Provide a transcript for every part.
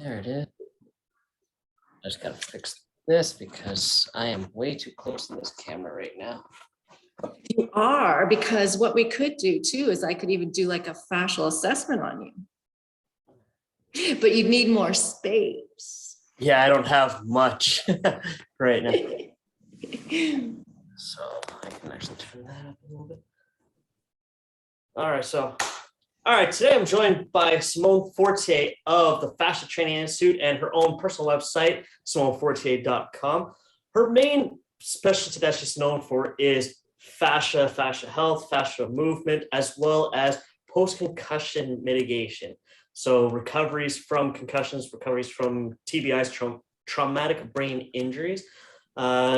There it is. I just gotta fix this because I am way too close to this camera right now. You are, because what we could do too is I could even do like a fascial assessment on you, but you'd need more space. Yeah, I don't have much right now. So I can actually turn that up a little bit. All right, today I'm joined by Simone Fortier of the Fascia Training Institute and her own personal website, simonefortier.com. Her main specialty that she's known for is fascia health, fascia movement, as well as post-concussion mitigation. So recoveries from concussions, recoveries from TBIs, traumatic brain injuries.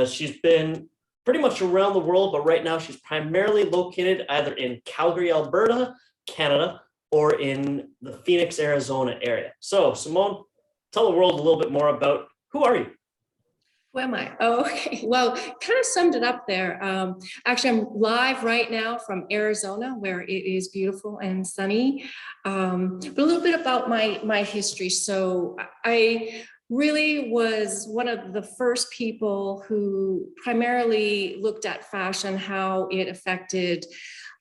She's been pretty much around the world, but right now she's primarily located either in Calgary, Alberta, Canada, or in the Phoenix, Arizona area. So Simone, tell the world a little bit more about who are you? Who am I? Oh, okay. Well, kind of summed it up there. Actually, I'm live right now from Arizona, where it is beautiful and sunny. But a little bit about my history. So I really was one of the first people who primarily looked at fascia and how it affected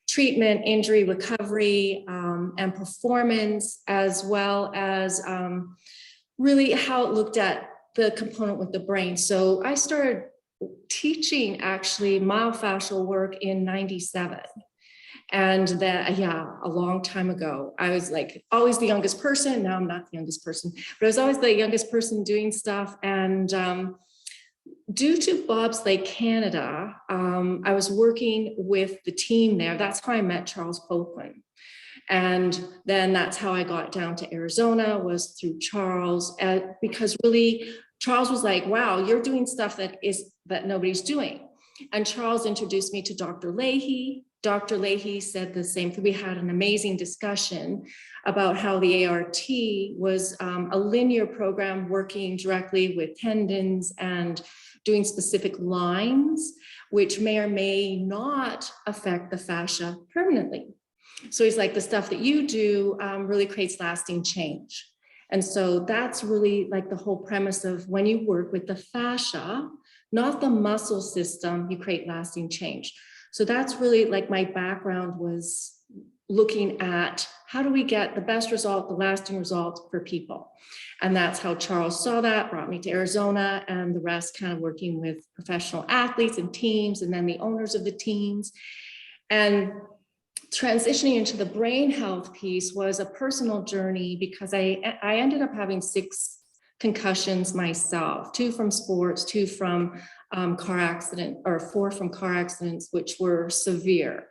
treatment, injury, recovery, and performance, as well as really how it looked at the component with the brain. So I started teaching actually myofascial work in '97. And that, yeah, a long time ago. I was like always the youngest person. Now I'm not the youngest person, but I was always the youngest person doing stuff. And due to Bobsleigh Canada, I was working with the team there. That's how I met Charles Copeland. And then that's how I got down to Arizona, was through Charles, because really Charles was like, wow, you're doing stuff that nobody's doing. And Charles introduced me to Dr. Leahy. Dr. Leahy said the same thing. We had an amazing discussion about how the ART was a linear program working directly with tendons and doing specific lines, which may or may not affect the fascia permanently. So he's like, the stuff that you do really creates lasting change. And so that's really like the whole premise of when you work with the fascia, not the muscle system, you create lasting change. So that's really like my background was looking at how do we get the best result, the lasting result for people. And that's how Charles saw that, brought me to Arizona, and the rest kind of working with professional athletes and teams, and then the owners of the teams. And transitioning into the brain health piece was a personal journey because I ended up having 6 concussions myself, 2 from sports, 2 from car accident, or 4 from car accidents, which were severe.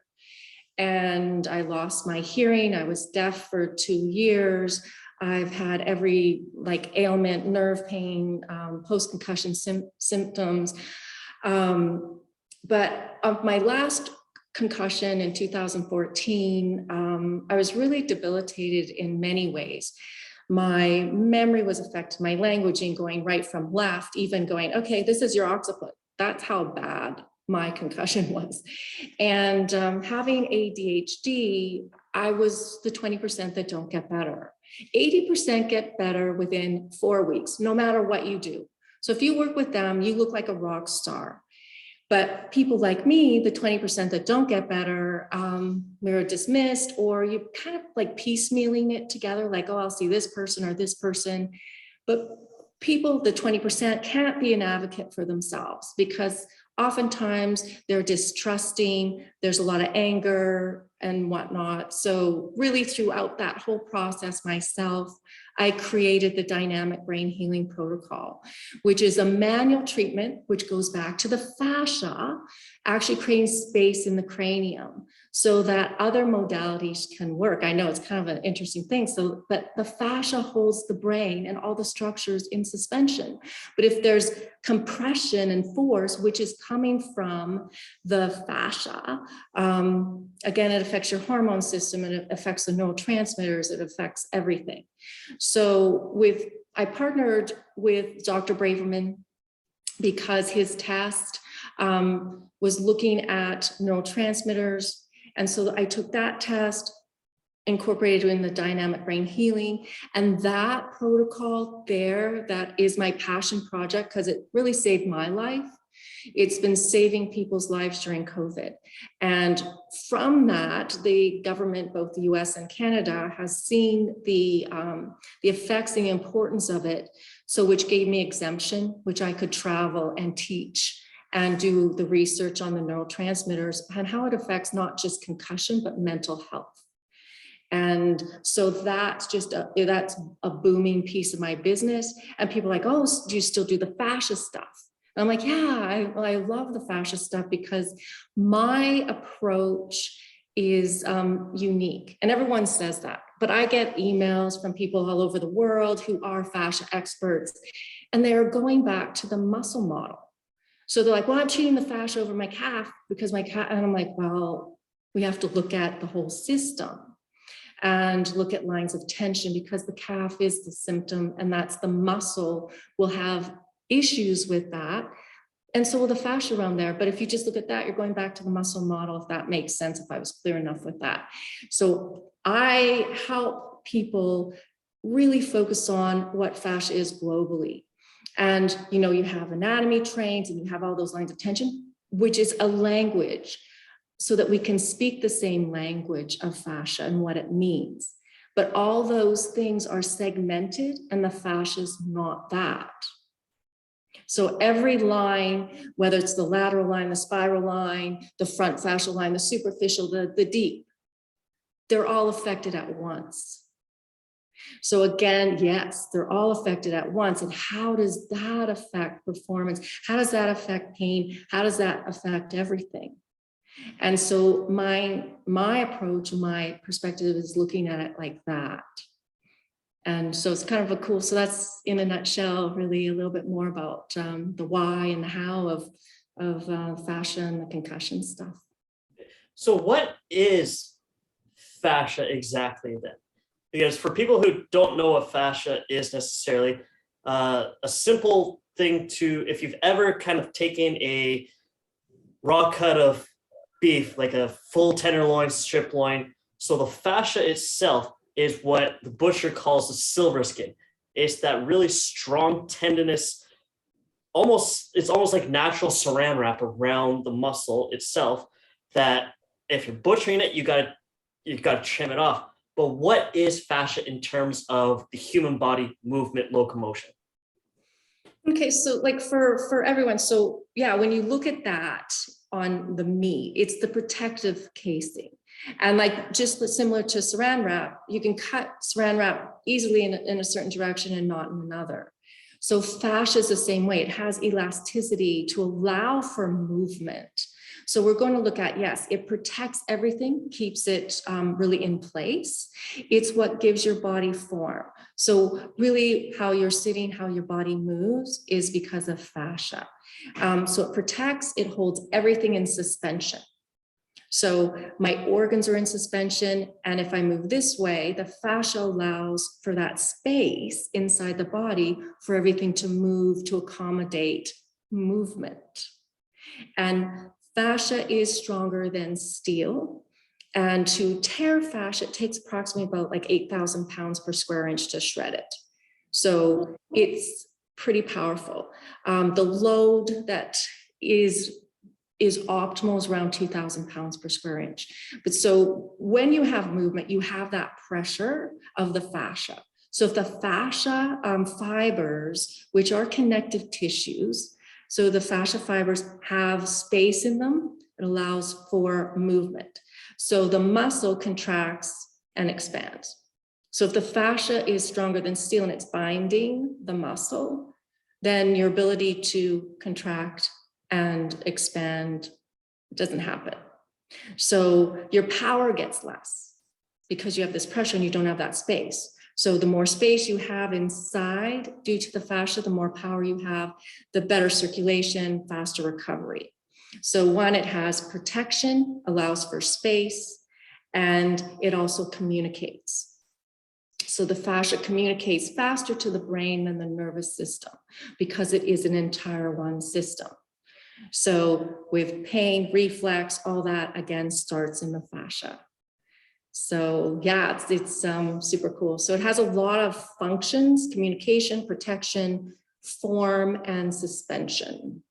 And I lost my hearing. I was deaf for 2 years. I've had every like ailment, nerve pain, post-concussion symptoms. But of my last concussion in 2014, I was really debilitated in many ways. My memory was affected, my languaging going right from left, even going, okay, this is your occiput. That's how bad my concussion was. And having ADHD, I was the 20% that don't get better. 80% get better within 4 weeks, no matter what you do. So if you work with them, you look like a rock star. But people like me, the 20% that don't get better, we're dismissed, or you kind of like piecemealing it together, like, oh, I'll see this person or this person. But people, the 20%, can't be an advocate for themselves because oftentimes they're distrusting, there's a lot of anger and whatnot. So really throughout that whole process myself, I created the dynamic brain healing protocol, which is a manual treatment, which goes back to the fascia, actually creating space in the cranium so that other modalities can work. I know it's kind of an interesting thing. So, but the fascia holds the brain and all the structures in suspension. But if there's compression and force, which is coming from the fascia, again, it affects your hormone system, and it affects the neurotransmitters, it affects everything. So I partnered with Dr. Braverman because his test was looking at neurotransmitters. And so I took that test incorporated in the dynamic brain healing. And that protocol there, that is my passion project because it really saved my life. It's been saving people's lives during COVID. And from that, the government, both the US and Canada, has seen the effects and the importance of it. So which gave me exemption, which I could travel and teach and do the research on the neurotransmitters and how it affects not just concussion, but mental health. And so that's just that's a booming piece of my business. And people are like, oh, do you still do the fascia stuff? And I'm like, yeah, I love the fascia stuff because my approach is unique. And everyone says that, but I get emails from people all over the world who are fascia experts, and they're going back to the muscle model. So they're like, well, I'm treating the fascia over my calf because my calf, and I'm like, well, we have to look at the whole system and look at lines of tension because the calf is the symptom and that's the muscle will have issues with that. And so will the fascia around there. But if you just look at that, you're going back to the muscle model, if that makes sense, if I was clear enough with that. So I help people really focus on what fascia is globally. And, you know, you have anatomy trains and you have all those lines of tension, which is a language, so that we can speak the same language of fascia and what it means. But all those things are segmented and the fascia is not that. So every line, whether it's the lateral line, the spiral line, the front fascial line, the superficial, the deep, they're all affected at once. So again, yes, they're all affected at once. And how does that affect performance? How does that affect pain? How does that affect everything? And so my approach, my perspective is looking at it like that. And so it's kind of a cool, so that's in a nutshell, really a little bit more about the why and the how of fascia and the concussion stuff. So what is fascia exactly then? Because for people who don't know what fascia is necessarily, a simple thing to, if you've ever kind of taken a raw cut of beef, like a full tenderloin, strip loin. So the fascia itself is what the butcher calls the silver skin. It's that really strong tendinous, it's almost like natural saran wrap around the muscle itself that if you're butchering it, you gotta trim it off. But what is fascia in terms of the human body movement locomotion? Okay, so like for everyone, so yeah, when you look at that on the meat, it's the protective casing. And like just similar to saran wrap, you can cut saran wrap easily in a certain direction and not in another. So fascia is the same way. It has elasticity to allow for movement. So we're going to look at, yes, it protects everything, keeps it really in place. It's what gives your body form. So really how you're sitting, how your body moves is because of fascia. So it protects, it holds everything in suspension. So my organs are in suspension. And if I move this way, the fascia allows for that space inside the body for everything to move, to accommodate movement. And fascia is stronger than steel. And to tear fascia, it takes approximately about like 8,000 pounds per square inch to shred it. So it's pretty powerful. The load that is optimal is around 2,000 pounds per square inch. But so when you have movement, you have that pressure of the fascia. So if the fascia fibers, which are connective tissues, so the fascia fibers have space in them, it allows for movement. So the muscle contracts and expands. So if the fascia is stronger than steel and it's binding the muscle, then your ability to contract and expand doesn't happen. So your power gets less because you have this pressure and you don't have that space. So the more space you have inside due to the fascia, the more power you have, the better circulation, faster recovery. So one, it has protection, allows for space, and it also communicates. So the fascia communicates faster to the brain than the nervous system because it is an entire one system. So with pain, reflex, all that again starts in the fascia. So yeah, it's super cool. So it has a lot of functions: communication, protection, form, and suspension.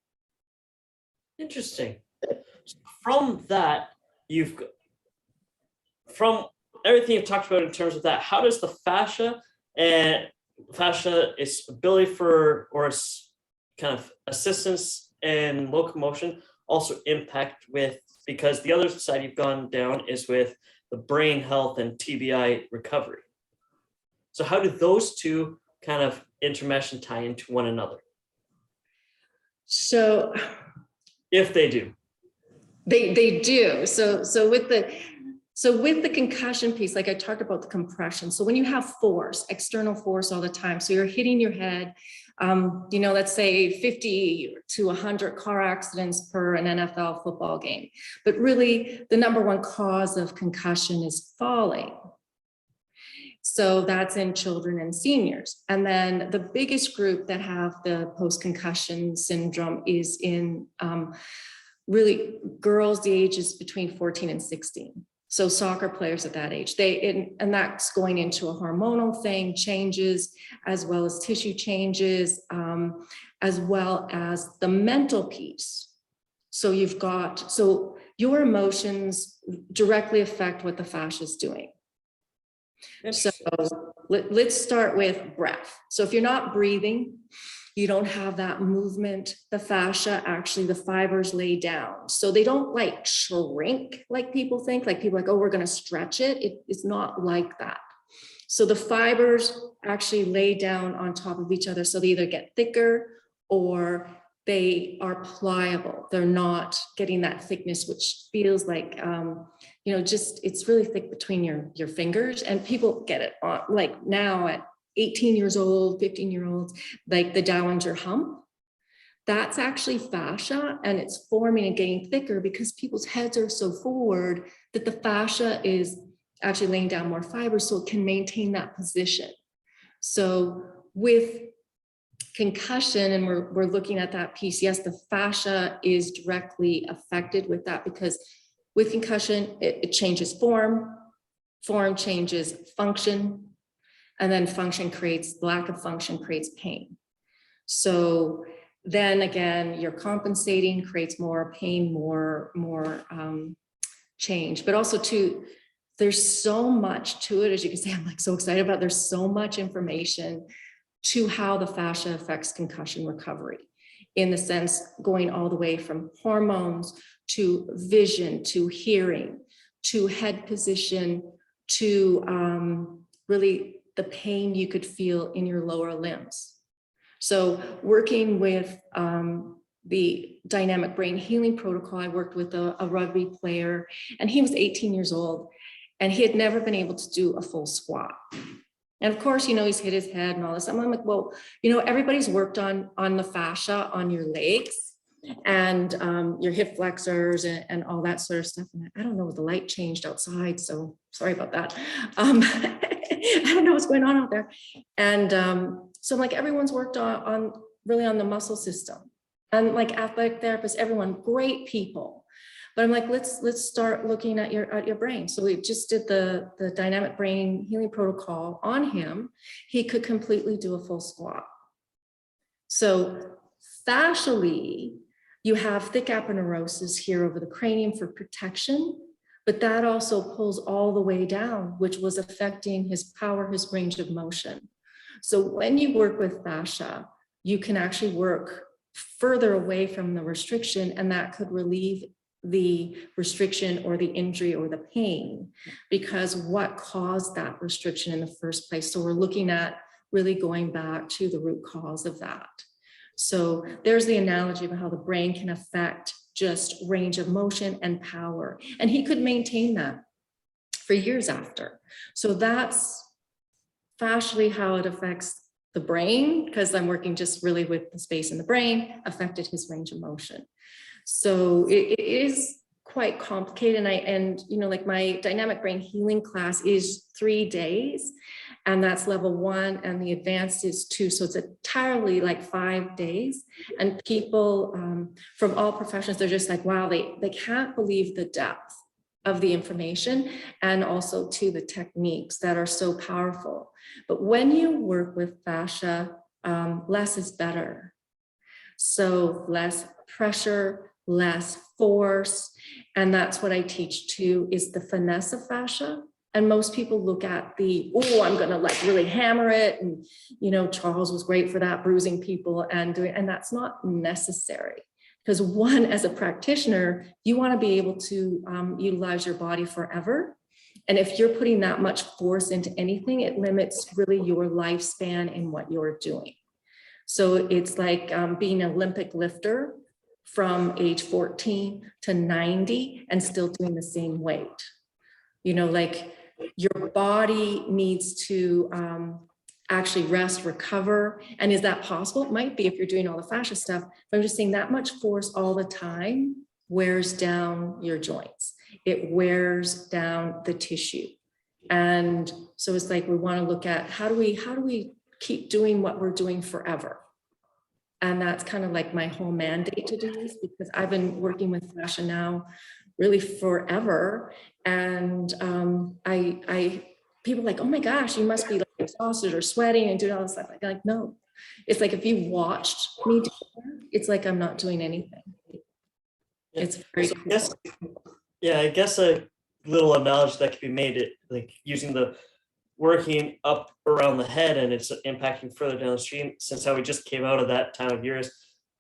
Interesting. From that, from everything you've talked about in terms of that, how does the fascia and its ability for, or its kind of assistance in locomotion also impact with, because the other side you've gone down is with the brain health and TBI recovery. So how do those two kind of intermesh and tie into one another? So If they do. they do. So with the concussion piece, like I talked about the compression. So when you have force, external force all the time, so you're hitting your head, let's say 50 to 100 car accidents per an NFL football game. But really, the number one cause of concussion is falling. So that's in children and seniors. And then the biggest group that have the post-concussion syndrome is in really girls the ages between 14 and 16. So soccer players at that age, and that's going into a hormonal thing, changes, as well as tissue changes, as well as the mental piece. So your emotions directly affect what the fascia is doing. So let's start with breath. So if you're not breathing, you don't have that movement, the fascia, actually the fibers lay down. So they don't like shrink like people think, like people like, oh, we're going to stretch it. It's not like that. So the fibers actually lay down on top of each other. So they either get thicker or they are pliable. They're not getting that thickness, which feels like, it's really thick between your fingers, and people get it on, like now at 18 years old, 15-year-olds, like the Dowager hump. That's actually fascia, and it's forming and getting thicker because people's heads are so forward that the fascia is actually laying down more fiber so it can maintain that position. So with concussion, and we're looking at that piece, yes, the fascia is directly affected with that, because with concussion, it changes form changes function, and then lack of function creates pain. So then again, you're compensating, creates more pain, more change, but also too, there's so much to it. As you can see, I'm like so excited about, there's so much information to how the fascia affects concussion recovery, in the sense going all the way from hormones to vision, to hearing, to head position, to really the pain you could feel in your lower limbs. So working with the dynamic brain healing protocol, I worked with a rugby player, and he was 18 years old, and he had never been able to do a full squat. And of course, he's hit his head and all this. I'm like, well, everybody's worked on the fascia on your legs and your hip flexors and all that sort of stuff. And I don't know, the light changed outside, so sorry about that. I don't know what's going on out there. And so I'm like, everyone's worked on really on the muscle system, and like athletic therapists, everyone, great people. But I'm like, let's start looking at your brain. So we just did the dynamic brain healing protocol on him. He could completely do a full squat. So fascially, you have thick aponeurosis here over the cranium for protection, but that also pulls all the way down, which was affecting his power, his range of motion. So when you work with fascia, you can actually work further away from the restriction, and that could relieve the restriction or the injury or the pain, because what caused that restriction in the first place. So we're looking at really going back to the root cause of that. So there's the analogy of how the brain can affect just range of motion and power. And he could maintain that for years after. So that's fascially how it affects the brain, because I'm working just really with the space in the brain, affected his range of motion. So it is quite complicated. And like my dynamic brain healing class is 3 days, and that's level 1, and the advanced is 2. So it's entirely like 5 days. And people from all professions, they're just like, wow, they can't believe the depth of the information and also to the techniques that are so powerful. But when you work with fascia, less is better. So less pressure, less force. And that's what I teach too, is the finesse of fascia. And most people look at the, oh, I'm going to like really hammer it. And, you know, Charles was great for that, bruising people and doing, and that's not necessary. Because one, as a practitioner, you want to be able to utilize your body forever. And if you're putting that much force into anything, it limits really your lifespan in what you're doing. So it's like being an Olympic lifter from age 14 to 90 and still doing the same weight. You know, like your body needs to actually rest, recover. And is that possible? It might be if you're doing all the fascia stuff, but I'm just saying that much force all the time wears down your joints. It wears down the tissue. And so it's like, we want to look at how do we keep doing what we're doing forever? And that's kind of like my whole mandate to do this, because I've been working with fascia now really forever. And people are like, oh my gosh, you must be like exhausted or sweating and doing all this stuff. Like, no, it's like, if you watched me do that, it's like, I'm not doing anything. Yeah. It's very cool. I guess a little analogy that could be made, it like using the working up around the head and it's impacting further down the stream, since how we just came out of that time of year, is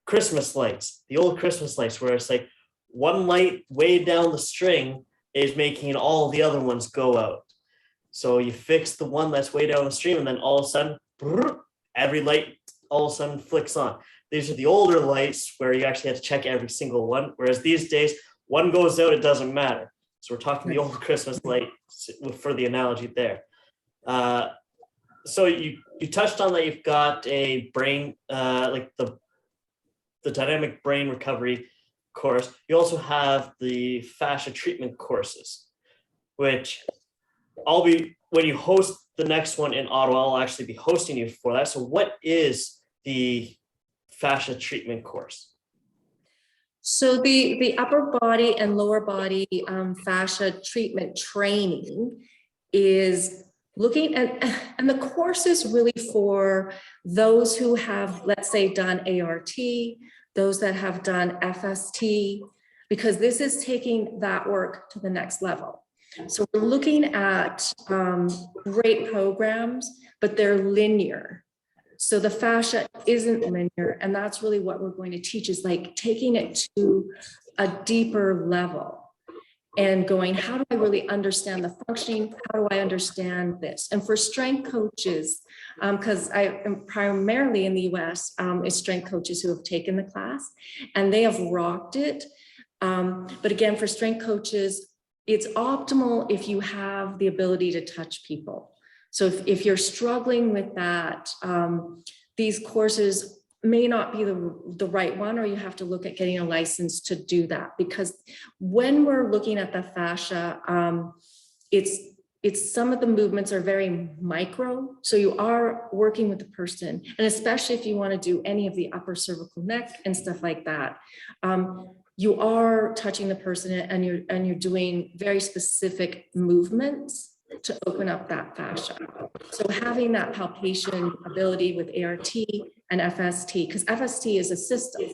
Christmas lights, the old Christmas lights, where it's like one light way down the string is making all the other ones go out. So you fix the one that's way down the stream, and then all of a sudden, every light all of a sudden flicks on. These are the older lights where you actually have to check every single one, whereas these days, one goes out, it doesn't matter. So we're talking the old Christmas light for the analogy there. So you touched on that you've got a brain, like the dynamic brain recovery course. You also have the fascia treatment courses, which when you host the next one in Ottawa, I'll actually be hosting you for that. So what is the fascia treatment course? So the upper body and lower body fascia treatment training is looking at, and the course is really for those who have, let's say, done ART, those that have done FST, because this is taking that work to the next level. So we're looking at great programs, but they're linear. So the fascia isn't linear, and that's really what we're going to teach, is like taking it to a deeper level and going, how do I really understand the functioning? How do I understand this? And for strength coaches, because I am primarily in the US, is strength coaches who have taken the class, and they have rocked it. But again, for strength coaches, it's optimal if you have the ability to touch people. So if you're struggling with that, these courses may not be the right one, or you have to look at getting a license to do that. Because when we're looking at the fascia, it's some of the movements are very micro. So you are working with the person, and especially if you want to do any of the upper cervical neck and stuff like that, you are touching the person, and you're doing very specific movements to open up that fascia. So having that palpation ability with ART and FST, because FST is a system.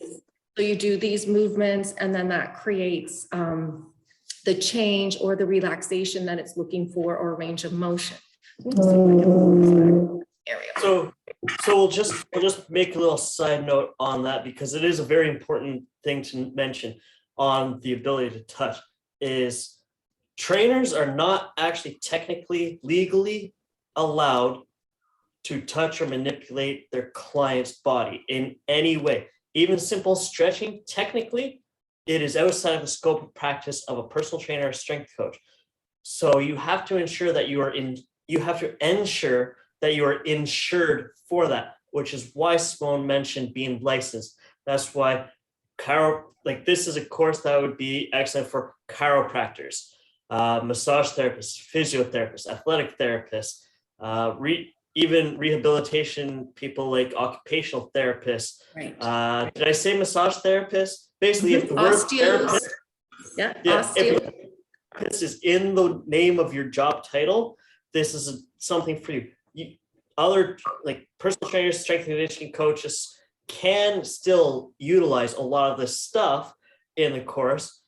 So you do these movements, and then that creates the change or the relaxation that it's looking for, or range of motion. So we'll just make a little side note on that, because it is a very important thing to mention on the ability to touch. Is trainers are not actually technically legally allowed to touch or manipulate their client's body in any way. Even simple stretching, technically, it is outside of the scope of practice of a personal trainer or strength coach. So you have to ensure that you are insured for that, which is why Simone mentioned being licensed. That's why this is a course that would be excellent for chiropractors, massage therapists, physiotherapists, athletic therapists, even rehabilitation people like occupational therapists. Right. Did I say massage therapists? Basically, if the word Osteos. therapist, Yeah, yeah, osteo. this is in the name of your job title, this is something for you. Other like personal trainers, strength and conditioning coaches can still utilize a lot of this stuff in the course.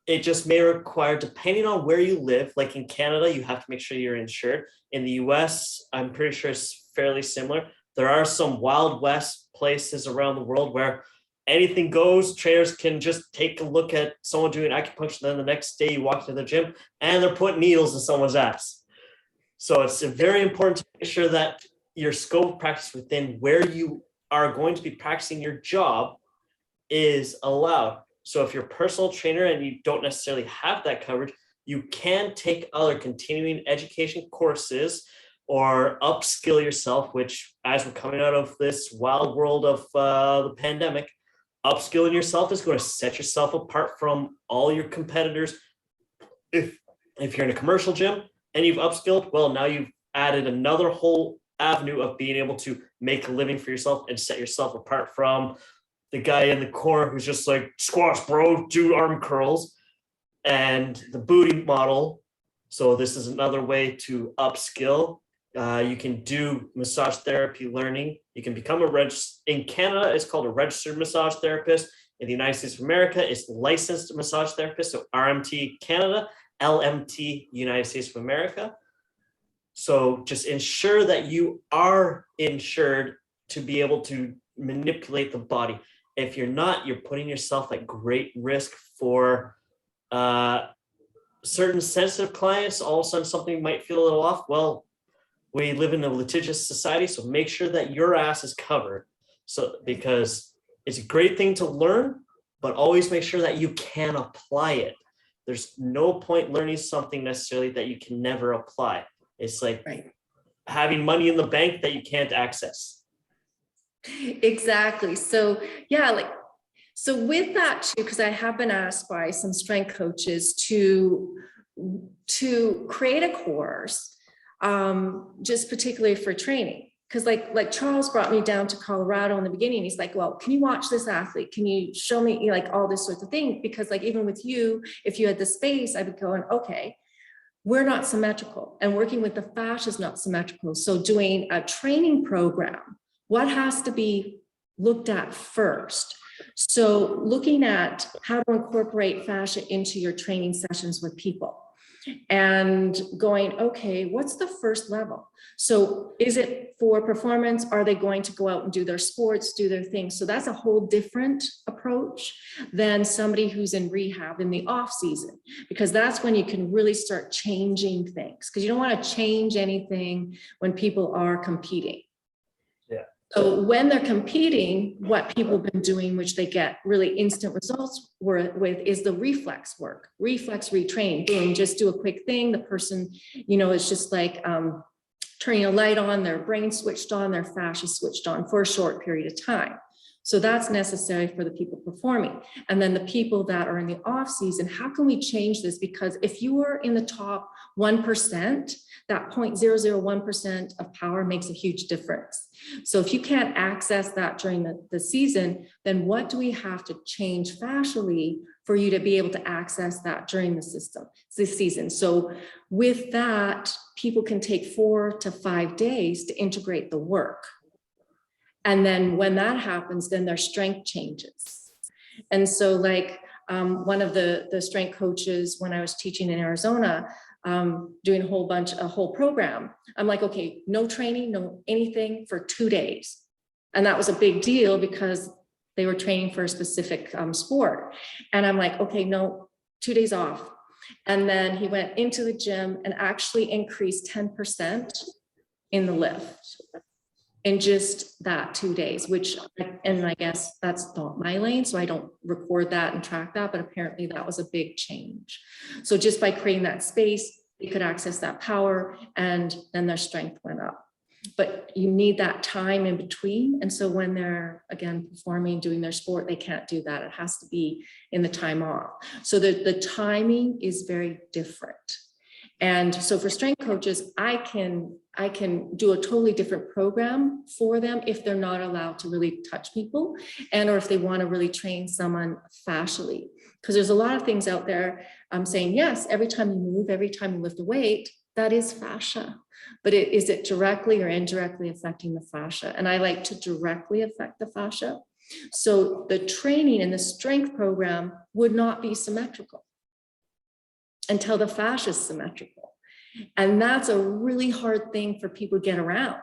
It just may require, depending on where you live, like in Canada, you have to make sure you're insured. In the US, I'm pretty sure it's fairly similar. There are some Wild West places around the world where anything goes. Trainers can just take a look at someone doing acupuncture, then the next day you walk to the gym and they're putting needles in someone's ass. So it's very important to make sure that your scope of practice within where you are going to be practicing your job is allowed. So if you're a personal trainer and you don't necessarily have that coverage, you can take other continuing education courses or upskill yourself, which as we're coming out of this wild world of the pandemic, upskilling yourself is going to set yourself apart from all your competitors. If you're in a commercial gym and you've upskilled, well, now you've added another whole avenue of being able to make a living for yourself and set yourself apart from the guy in the corner who's just like, squats, bro, do arm curls, and the booty model. So this is another way to upskill. You can do massage therapy learning. You can become in Canada, it's called a registered massage therapist. In the United States of America, it's licensed massage therapist. So RMT Canada, LMT United States of America. So just ensure that you are insured to be able to manipulate the body. If you're not, you're putting yourself at great risk for certain sensitive clients. All of a sudden something might feel a little off. Well, we live in a litigious society, so make sure that your ass is covered. So because it's a great thing to learn, but always make sure that you can apply it. There's no point learning something necessarily that you can never apply. It's like having money in the bank that you can't access. Exactly. So yeah, so with that too, because I have been asked by some strength coaches to create a course, just particularly for training. Because like Charles brought me down to Colorado in the beginning. He's like, well, can you watch this athlete? Can you show me like all this sorts of thing? Because like even with you, if you had the space, I would go and okay, we're not symmetrical, and working with the fascia is not symmetrical. So doing a training program, what has to be looked at first? So looking at how to incorporate fascia into your training sessions with people and going, okay, what's the first level? So is it for performance? Are they going to go out and do their sports, do their things? So that's a whole different approach than somebody who's in rehab in the off season, because that's when you can really start changing things, because you don't want to change anything when people are competing. So when they're competing, what people have been doing, which they get really instant results with, is the reflex work, reflex retraining. Boom, just do a quick thing. The person, it's just like turning a light on, their brain switched on, their fascia switched on for a short period of time. So that's necessary for the people performing. And then the people that are in the off season, how can we change this? Because if you are in the top 1%, that 0.001% of power makes a huge difference. So if you can't access that during the season, then what do we have to change fascially for you to be able to access that during this season? So with that, people can take 4 to 5 days to integrate the work. And then when that happens, then their strength changes. And so like one of the strength coaches, when I was teaching in Arizona, doing a whole program, I'm like, okay, no training, no anything for 2 days. And that was a big deal because they were training for a specific sport. And I'm like, okay, no, 2 days off. And then he went into the gym and actually increased 10% in the lift in just that 2 days, and I guess that's not my lane, so I don't record that and track that, but apparently that was a big change. So just by creating that space, they could access that power, and then their strength went up. But you need that time in between. And so when they're, again, performing, doing their sport, they can't do that. It has to be in the time off. So the timing is very different. And so for strength coaches, I can do a totally different program for them if they're not allowed to really touch people, and or if they want to really train someone fascially. Because there's a lot of things out there saying, yes, every time you move, every time you lift a weight, that is fascia. But is it directly or indirectly affecting the fascia? And I like to directly affect the fascia. So the training in the strength program would not be symmetrical until the fascia is symmetrical. And that's a really hard thing for people to get around.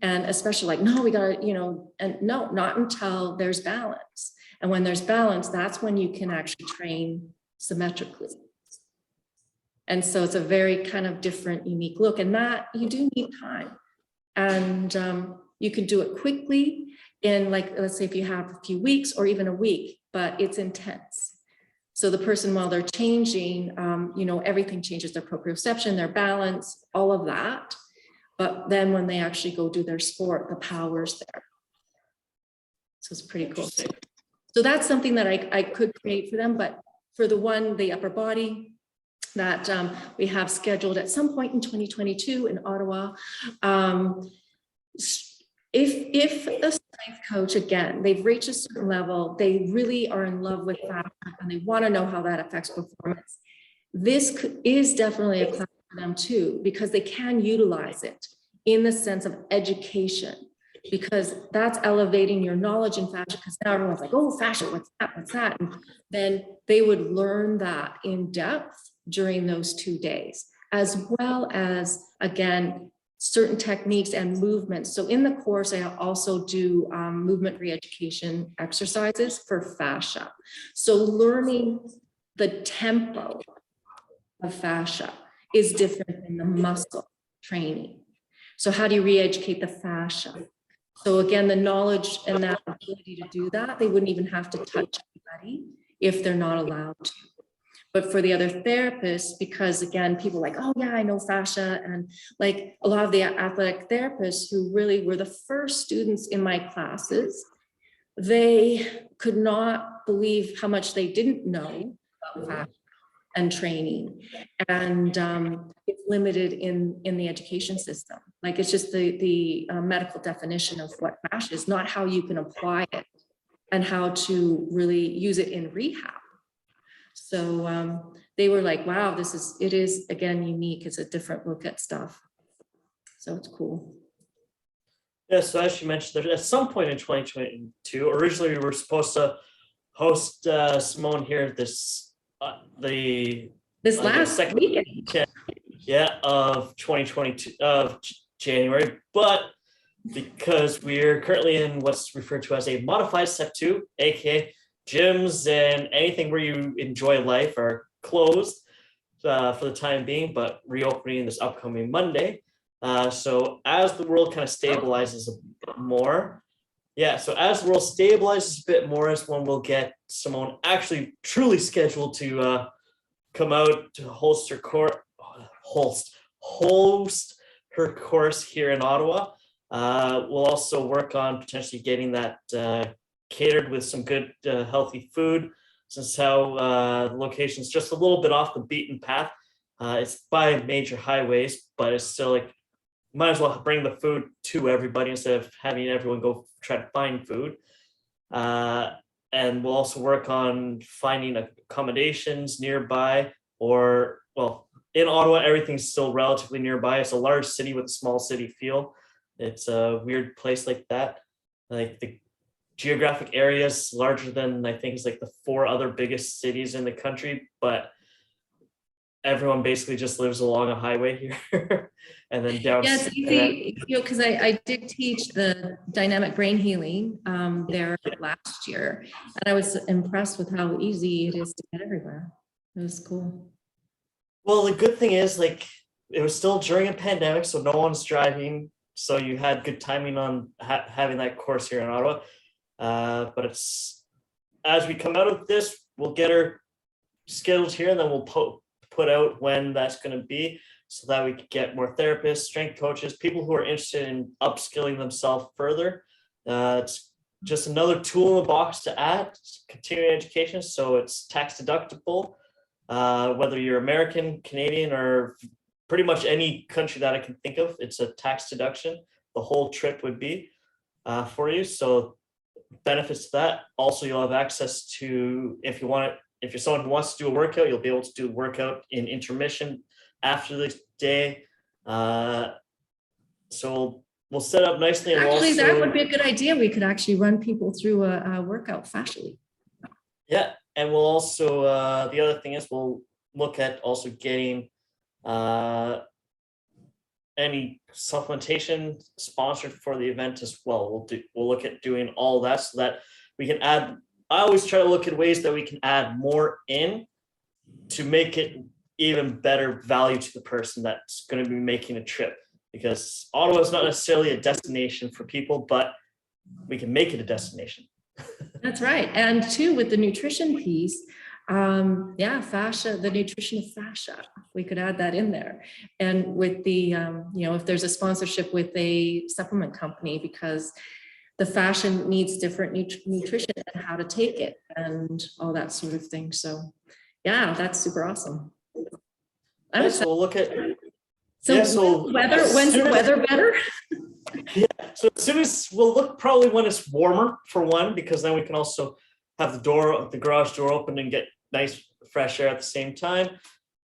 And especially like, no, we got to, and no, not until there's balance. And when there's balance, that's when you can actually train symmetrically. And so it's a very kind of different, unique look, and that you do need time. And you can do it quickly in, like, let's say if you have a few weeks or even a week, but it's intense. So the person, while they're changing, everything changes, their proprioception, their balance, all of that. But then when they actually go do their sport, the power's there. So it's pretty cool. So that's something that I could create for them. But for the upper body that we have scheduled at some point in 2022 in Ottawa, if a strength coach, again, they've reached a certain level, they really are in love with that and they want to know how that affects performance, this is definitely a class for them too, because they can utilize it in the sense of education, because that's elevating your knowledge in fascia, because now everyone's like, oh, fascia, what's that? And then they would learn that in depth during those 2 days, as well as, again, certain techniques and movements. So in the course, I also do movement re-education exercises for fascia. So learning the tempo of fascia is different than the muscle training. So how do you re-educate the fascia? So again, the knowledge and that ability to do that, they wouldn't even have to touch anybody if they're not allowed to. But for the other therapists, because again, people are like, oh yeah, I know fascia. And like a lot of the athletic therapists who really were the first students in my classes, they could not believe how much they didn't know about fascia and training. And it's limited in the education system. Like it's just the medical definition of what fascia is, not how you can apply it and how to really use it in rehab. So they were like, wow, it is again unique. It's a different look at stuff. So it's cool. Yeah, so as you mentioned, at some point in 2022, originally we were supposed to host Simone here this last weekend. Yeah, of 2022 of January, but because we're currently in what's referred to as a modified step 2, aka gyms and anything where you enjoy life are closed for the time being, but reopening this upcoming Monday. So as the world kind of stabilizes a bit more, is when we'll get Simone actually truly scheduled to come out to host her course here in Ottawa. We'll also work on potentially getting that catered with some good healthy food, since how the location is just a little bit off the beaten path. It's by major highways, but it's still like, might as well bring the food to everybody instead of having everyone go try to find food. And we'll also work on finding accommodations nearby, or well, in Ottawa, everything's still relatively nearby. It's a large city with a small city feel. It's a weird place like that. Like the geographic area is larger than, I think, it's like the 4 other biggest cities in the country, but everyone basically just lives along a highway here. And then down. Yeah, it's easy, because I did teach the dynamic brain healing there last year, and I was impressed with how easy it is to get everywhere. It was cool. Well, the good thing is, like, it was still during a pandemic, so no one's driving. So you had good timing on having that course here in Ottawa. But it's, as we come out of this, we'll get her scheduled here, and then we'll put out when that's going to be, so that we can get more therapists, strength coaches, people who are interested in upskilling themselves further. It's just another tool in the box to add, continuing education. So it's tax deductible, whether you're American, Canadian, or pretty much any country that I can think of. It's a tax deduction. The whole trip would be for you. So benefits to that. Also, you'll have access to, if you want it, if you're someone who wants to do a workout, you'll be able to do a workout in intermission after the day. So we'll set up nicely. And Actually, also, that would be a good idea. We could actually run people through a workout fascially. yeah, and we'll also the other thing is we'll look at also getting any supplementation sponsored for the event as well. We'll look at doing all that so that we can add. I always try to look at ways that we can add more in to make it even better value to the person that's going to be making a trip, because Ottawa is not necessarily a destination for people, but we can make it a destination. That's right. And too, with the nutrition piece, fascia, the nutrition of fascia, we could add that in there. And with the, if there's a sponsorship with a supplement company, because the fascia needs different nutrition and how to take it and all that sort of thing. So yeah, that's super awesome. So we'll look at, when's the weather better? Yeah, so as soon as we'll look probably when it's warmer for one, because then we can also have the garage door open and get nice fresh air at the same time.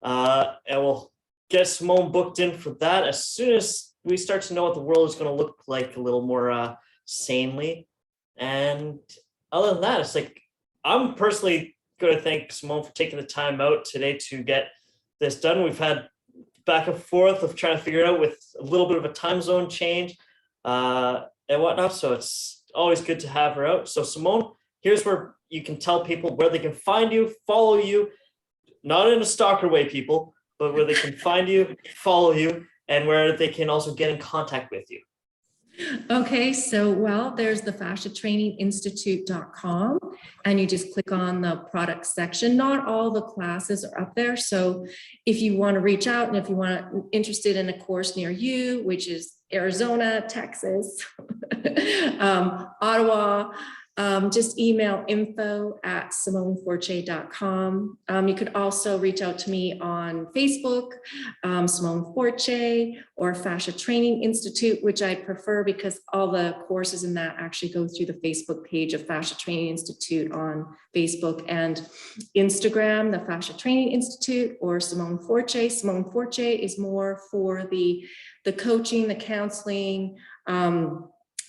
And we'll get Simone booked in for that as soon as we start to know what the world is going to look like a little more sanely. And other than that, it's like, I'm personally going to thank Simone for taking the time out today to get this done. We've had back and forth of trying to figure it out with a little bit of a time zone change and whatnot. So it's always good to have her out. So Simone, here's where you can tell people where they can find you, follow you, not in a stalker way, people, but where they can find you, follow you, and where they can also get in contact with you. Okay, so there's the fasciatraininginstitute.com, and you just click on the product section. Not all the classes are up there. So if you want to reach out and if you want interested in a course near you, which is Arizona, Texas, Ottawa, just email info@simonefortier.com. You could also reach out to me on Facebook, Simone Fortier, or Fascia Training Institute, which I prefer because all the courses in that actually go through the Facebook page of Fascia Training Institute on Facebook and Instagram, the Fascia Training Institute, or Simone Fortier. Simone Fortier is more for the coaching, the counseling,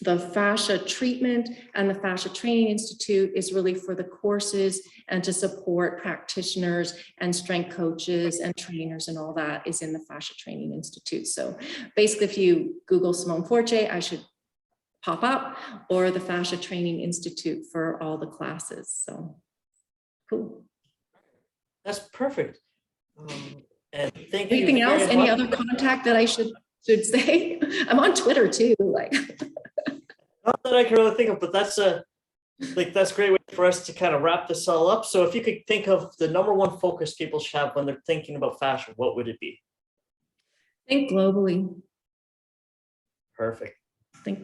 the fascia treatment, and the Fascia Training Institute is really for the courses and to support practitioners and strength coaches and trainers, and all that is in the Fascia Training Institute. So basically, if you Google Simone Fortier, I should pop up, or the Fascia Training Institute for all the classes. So cool. That's perfect. And thank you. Anything else? Any other contact that I should say? I'm on Twitter too, like. Not that I can really think of, but that's a great way for us to kind of wrap this all up. So if you could think of the number one focus people should have when they're thinking about fascia, what would it be? Think globally. Perfect.